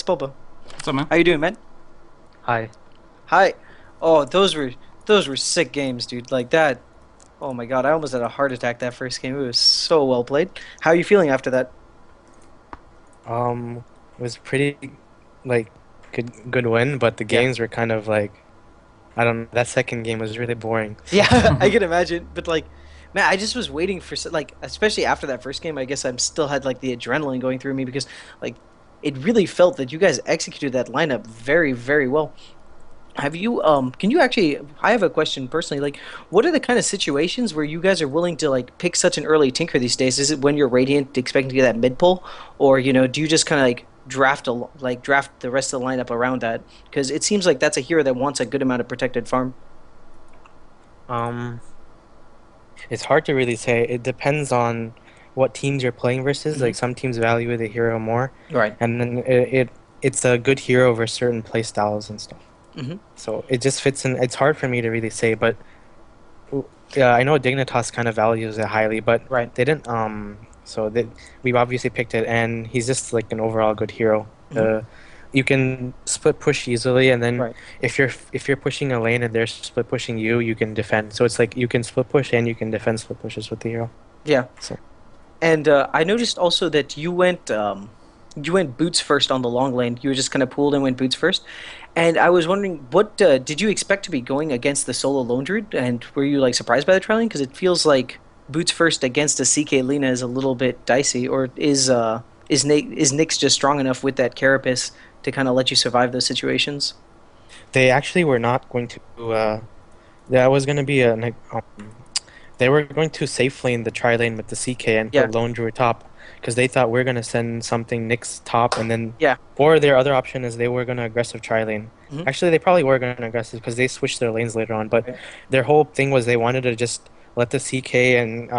Bulba. What's up, man? How you doing, man? Hi. Hi. Oh, those were sick games, dude. Like that. Oh my God, I almost had a heart attack that first game. It was so well played. How are you feeling after that? It was pretty like good win, but the Yeah. games were kind of like I don't know. That second game was really boring. Yeah, I can imagine. But like, man, I just was waiting for like, especially after that first game. I guess I'm still had like the adrenaline going through me because like, it really felt that you guys executed that lineup very, very well. Have you can you actually I have a question personally, like what are the kind of situations where you guys are willing to like pick such an early tinker these days? Is it when you're Radiant expecting to get that mid pull, or do you just kind of like draft the rest of the lineup around that? Because it seems like that's a hero that wants a good amount of protected farm. Um, it's hard to really say. It depends on what teams you're playing versus. Hmm. Like some teams value the hero more, Right. and then it's a good hero over certain play styles and stuff. Hmm. So it just fits in. It's hard for me to really say, but yeah, I know Dignitas kind of values it highly, but Right. they didn't. So we've obviously picked it, and he's just like an overall good hero. Hmm. You can split push easily, and then Right. if you're pushing a lane and they're split pushing you, you can defend. So it's like you can split push and you can defend split pushes with the hero. Yeah. So And I noticed also that you went boots first on the long lane. You were just kind of pooled and went boots first. And I was wondering, what did you expect to be going against the solo lone druid? And were you like surprised by the trialing? Because it feels like boots first against a CK Lina is a little bit dicey. Or is Nyx just strong enough with that carapace to kind of let you survive those situations? they actually were not going to. That was going to be they were going to safe lane the tri lane with the CK and Yeah, put lone druid top because they thought we're going to send something Nyx top and then yeah. or their other option is they were going to aggressive tri lane. Hmm. Actually, they probably were going to aggressive because they switched their lanes later on. But Right. their whole thing was they wanted to just let the CK and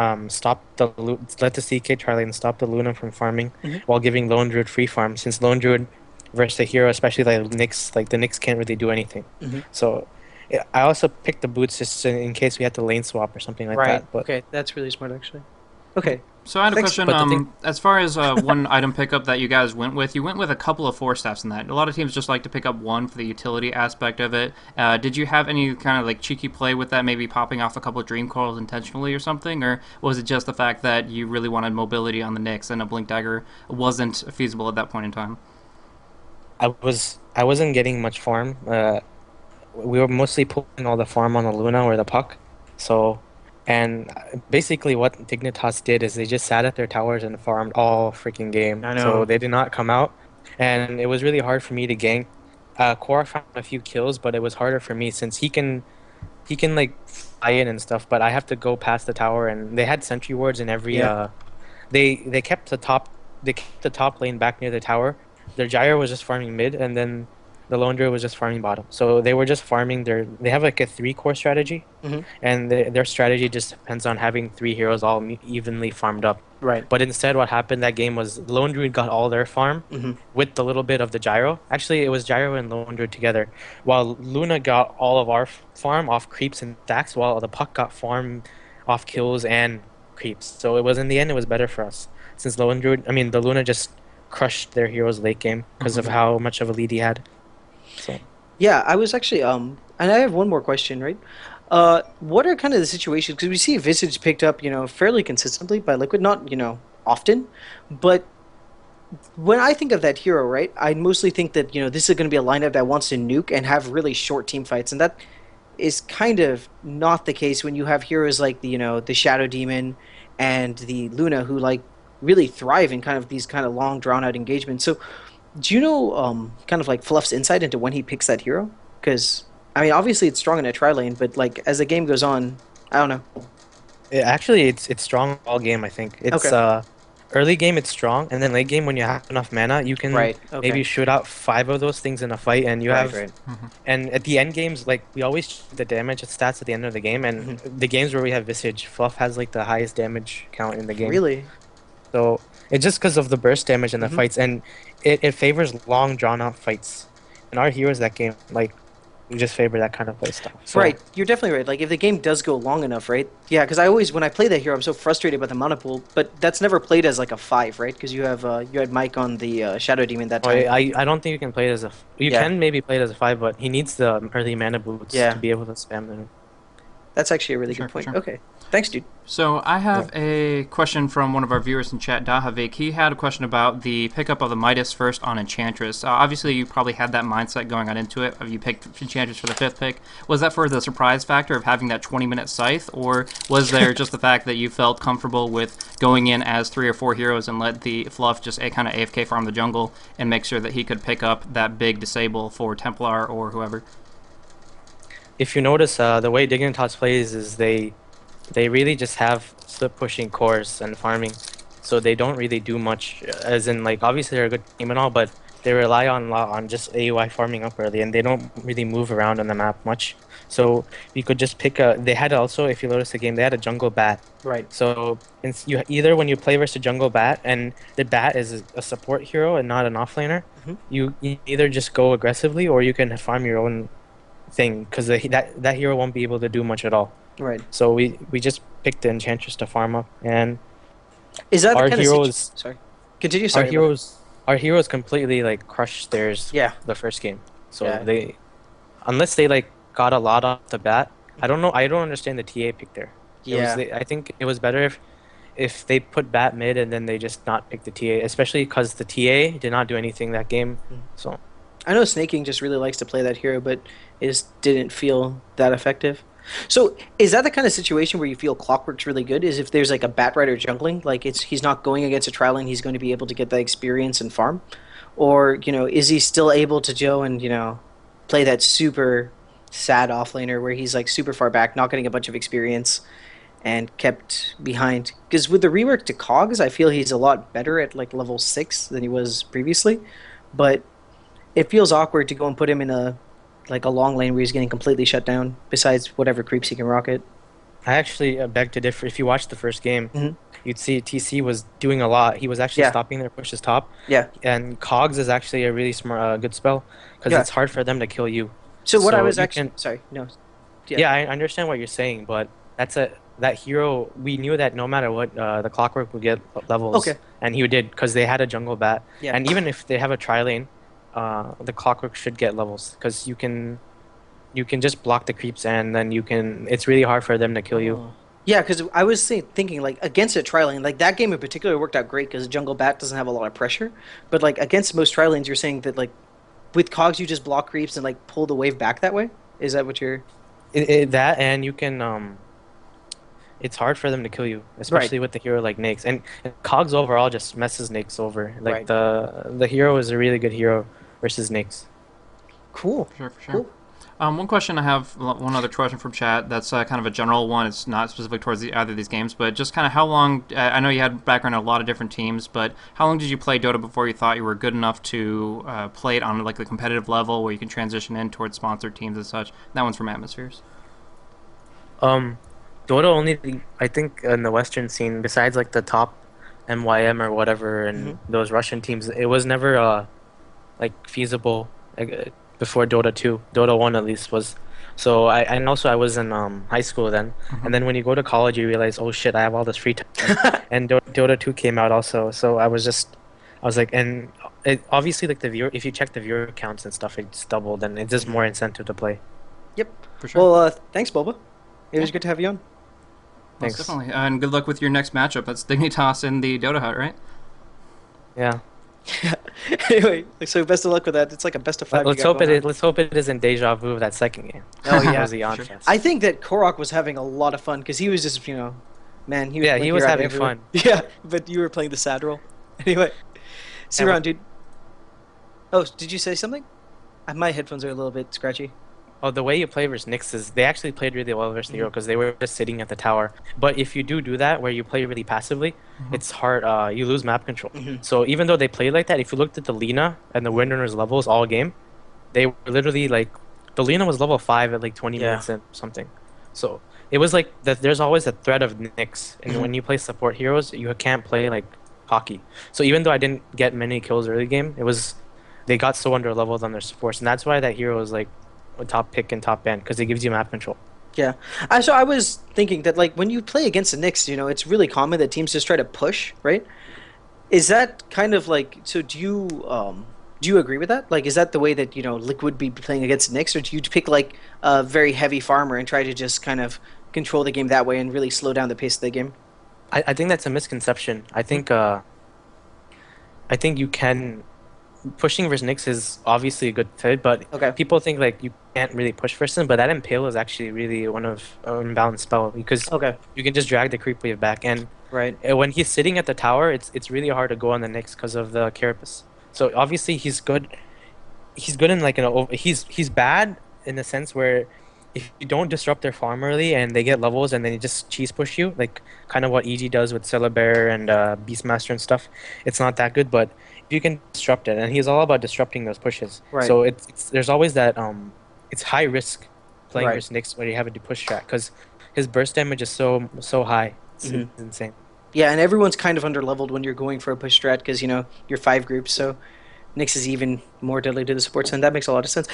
let the CK tri lane stop the Luna from farming Hmm. while giving lone druid free farm since lone druid versus the hero, especially like the Nyx can't really do anything. Hmm. So yeah, I also picked the boots just in case we had to lane swap or something like Right. that. But Okay, that's really smart actually. Okay. So I had a Thanks. question. but the thing, As far as one item pickup that you guys went with, you went with a couple of four staffs in that. A lot of teams just like to pick up one for the utility aspect of it. Did you have any kind of like cheeky play with that, maybe popping off a couple of dream coils intentionally or something, or was it just the fact that you really wanted mobility on the Nyx and a blink dagger wasn't feasible at that point in time? I wasn't getting much farm. We were mostly pulling all the farm on the Luna or the puck. So, and basically what Dignitas did is they just sat at their towers and farmed all freaking game. I So know. they did not come out, and it was really hard for me to gank. Korra found a few kills, but it was harder for me since he can like fly in and stuff, but I have to go past the tower, and they had sentry wards in every Yeah. they kept the top lane back near the tower. Their gyro was just farming mid, and then the lone druid was just farming bottom. So they were just farming they have like a three core strategy, Hmm. and their strategy just depends on having three heroes all evenly farmed up. Right. But instead, what happened that game was Lone Druid got all their farm Hmm. with the little bit of the gyro. Actually, it was gyro and Lone Druid together, while Luna got all of our farm off creeps and stacks, while the puck got farm off kills and creeps. So it was in the end, it was better for us since Lone Druid. I mean, the Luna just crushed their heroes late game because of how much of a lead he had. So. Yeah, I was actually and I have one more question, right? What are kind of the situations because we see Visage picked up, fairly consistently by Liquid, not, often, but when I think of that hero, right, I mostly think that, this is going to be a lineup that wants to nuke and have really short team fights, and that is kind of not the case when you have heroes like the Shadow Demon and the Luna who like really thrive in kind of these kind of long drawn out engagements. So do you know kind of like Fluff's insight into when he picks that hero? Because I mean, obviously it's strong in a tri lane, but like as the game goes on, I don't know. Actually, it's strong all game. I think it's Okay. early game it's strong, and then late game when you have enough mana, you can Right. Okay. maybe shoot out five of those things in a fight, and you Right. have Right. and at the end games like we always check the damage stats at the end of the game, and Hmm. the games where we have Visage, Fluff has like the highest damage count in the game. Really. So it's just because of the burst damage in the Hmm. fights, and it favors long drawn out fights. And our heroes that game like we just favor that kind of play style. So Right, you're definitely right. Like if the game does go long enough, right? Yeah, because I always when I play that hero, I'm so frustrated by the mana pool. But that's never played as like a five, right? Because you had Mike on the Shadow Demon that oh, time. I don't think you can play it as a you Yeah, can maybe play it as a 5, but he needs the early mana boots to yeah, be able to spam them. that's actually a For really sure, good for point. sure. Okay, thanks, dude. So I Yeah. have a question from one of our viewers in chat, Dahavik. He had a question about the pickup of the Midas first on Enchantress. Obviously, you probably had that mindset going on into it. You picked Enchantress for the fifth pick. Was that for the surprise factor of having that 20-minute scythe, or was there just the fact that you felt comfortable with going in as 3 or 4 heroes and let the Fluff just kind of AFK farm the jungle and make sure that he could pick up that big disable for Templar or whoever? If you notice, the way Dignitas plays is they really just have slip pushing cores and farming, so they don't really do much. As in, like obviously they're a good team and all, but they rely on just AUI farming up early, and they don't really move around on the map much. So you could just pick a. They had also, if you notice the game, they had a jungle bat. Right. So you either when you play versus a jungle bat, and the bat is a support hero and not an offlaner, Hmm. you either just go aggressively or you can farm your own thing because that hero won't be able to do much at all. Right. So we just picked the Enchantress to farm up, and Is that the our kind of situation? heroes Sorry. Continue. our Sorry. heroes our heroes completely like crushed theirs Yeah. the first game. So Yeah. they unless they like got a lot off the bat, I don't know. I don't understand the TA pick there. Yeah. I think it was better if they put bat mid and then they just not pick the TA, especially because the TA did not do anything that game. Mm. So I know Snaking just really likes to play that hero, but it just didn't feel that effective. So is that the kind of situation where you feel Clockwork's really good? Is if there's like a Bat Rider jungling, like he's not going against a trial lane, he's going to be able to get that experience and farm, or is he still able to go and play that super sad offlaner where he's like super far back, not getting a bunch of experience and kept behind? Because with the rework to Cogs, I feel he's a lot better at like level 6 than he was previously, but it feels awkward to go and put him in a long lane where he's getting completely shut down. Besides whatever creeps he can rocket. I actually beg to differ. If you watched the first game, Hmm. you'd see TC was doing a lot. He was actually Yeah, stopping their pushes top, yeah, and Cogs is actually a really smart, good spell because yeah. it's hard for them to kill you. So what I So was you actually can, sorry, no, yeah, yeah, I understand what you're saying, but that hero. We knew that no matter what, the Clockwork would get levels, okay, and he did because they had a jungle bat, yeah. and even if they have a tri lane, the Clockwork should get levels because you can just block the creeps and then you can. It's really hard for them to kill you. Oh. Yeah, because I was thinking like against a tri lane, like that game in particular worked out great because Jungle Bat doesn't have a lot of pressure. But like against most tri lanes, you're saying that like with Cogs you just block creeps and like pull the wave back that way. Is that what you're? That and you can it's hard for them to kill you, Right, especially with the hero like Nyx. And Cogs overall just messes Nyx over. Like right. the hero is a really good hero versus Nyx. Cool, For sure, for sure. cool. One question I have, one other question from chat. That's kind of a general one. It's not specific towards either of these games, but just kind of how long. I know you had background in a lot of different teams, but how long did you play Dota before you thought you were good enough to play it on like the competitive level where you can transition in towards sponsored teams and such? That one's from Atmospheres. Um, Dota only I think in the Western scene, besides like the top MYM or whatever Hmm. and those Russian teams, it was never like feasible before Dota 2. Dota 1 at least was. So and also I was in high school then. Mm-hmm. And then when you go to college you realize, oh shit, I have all this free time. And Dota 2 came out also. So I was like, and obviously like the viewer, if you check the viewer counts and stuff, it's doubled and it's just more incentive to play. Yep. For sure. Well, thanks, Boba. It was good to have you on. Most Thanks. definitely. And good luck with your next matchup. That's Dignitas in the Dota hut, right? Yeah. Anyway, so best of luck with that. It's like a best of 5. you Let's got hope going on. let's hope it isn't deja vu of that second game. Oh, yeah. That was the on Sure. chance. I think that Korok was having a lot of fun because he was just, man, he was Yeah, he blinking was around having everywhere. fun. Yeah, but you were playing the sad role. Anyway, see you Yeah, around, dude. Oh, did you say something? My headphones are a little bit scratchy. Oh, the way you play versus Nyx is they actually played really well versus the hero because they were just sitting at the tower. But if you do that where you play really passively, it's hard. You lose map control. Mhm. So even though they played like that, if you looked at the Lina and the Windrunner's levels all game, they were literally like the Lina was level 5 at like 20 Yeah. minutes in something. So it was like that. There's always a threat of Nyx, and Mhm. when you play support heroes, you can't play like hockey. So even though I didn't get many kills early game, it was they got so under leveled on their supports, and that's why that hero is like top pick and top ban because it gives you map control. Yeah. So I was thinking that like when you play against the Knicks, it's really common that teams just try to push, right? Is that kind of like so? Do you agree with that? Like, is that the way that Liquid be playing against the Knicks, or do you pick like a very heavy farmer and try to just kind of control the game that way and really slow down the pace of the game? I think that's a misconception. I think you can pushing versus Knicks is obviously a good fit, but Okay. people think like you can't really push versus them. But that Impale is actually really one of an unbalanced spell because Okay. you can just drag the creep wave back, and Right. when he's sitting at the tower, it's really hard to go on the Knicks because of the Carapace. So obviously he's good. He's good in like he's bad in the sense where if you don't disrupt their farm early and they get levels and then they just cheese push you, like kind of what EG does with Cellabear and Beastmaster and stuff, it's not that good. But if you can disrupt it, and he's all about disrupting those pushes, Right. so it's there's always that it's high risk playing Right. versus Nyx where you have to do push strat because his burst damage is so high, Hmm. it's insane. Yeah, and everyone's kind of underleveled when you're going for a push strat because you're five groups, so Nyx is even more deadly to the support side. That makes a lot of sense.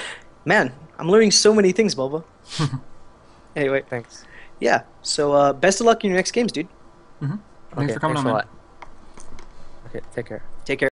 Man, I'm learning so many things, Bulba. Anyway, Thanks. yeah. So best of luck in your next games, dude. Thanks Okay, for coming thanks on, a man. lot. Okay, take care. Take care.